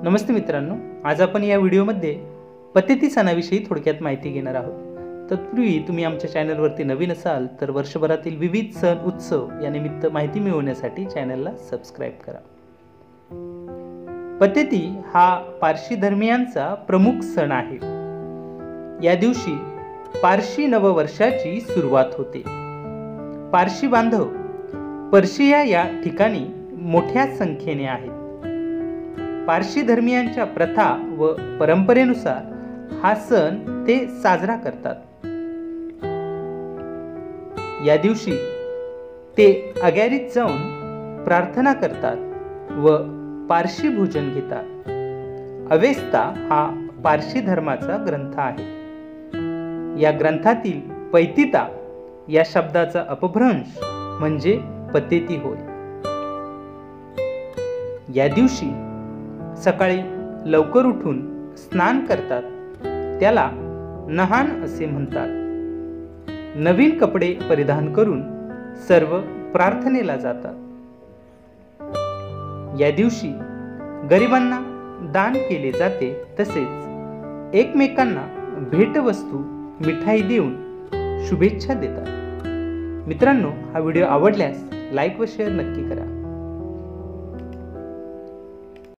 नमस्ते मित्रांनो, आज आपण या व्हिडिओमध्ये पतेती सणाविषयी थोडक्यात माहिती घेणार आहोत। तत्पूर्वी तुम्ही आमच्या चॅनलवरती नवीन असाल तर वर्षभरातील विविध सण उत्सव या निमित्त माहिती मिळवण्यासाठी चॅनलला सबस्क्राइब करा। पतेती हा पारशी धर्मियांचा प्रमुख सण आहे। या दिवशी पारशी नववर्षाची सुरुवात होते। पारशी बांधव पर्शिया या ठिकाणी मोठ्या संख्येने आहेत। पारशी धर्मियांच्या प्रथा व परंपरेनुसार हा सण ते साजरा करतात। या दिवशी ते अगॅरीत जाऊन प्रार्थना करतात व पारशी भोजन घेतात। अवेस्ता हा पारशी धर्माचा ग्रंथ आहे। या ग्रंथातील पैतिता या शब्दाचा अपभ्रंश म्हणजे पतेती होय। या दिवशी सकाळी लवकर उठून स्नान करतात, त्याला नहान असे म्हणतात। नवीन कपडे परिधान करून सर्व प्रार्थनेला जातात। या दिवशी गरिबांना दान केले जाते, तसेच एकमेकांना भेटवस्तू मिठाई देऊन शुभेच्छा देतात। मित्रांनो, हा व्हिडिओ आवडल्यास लाईक व शेअर नक्की करा।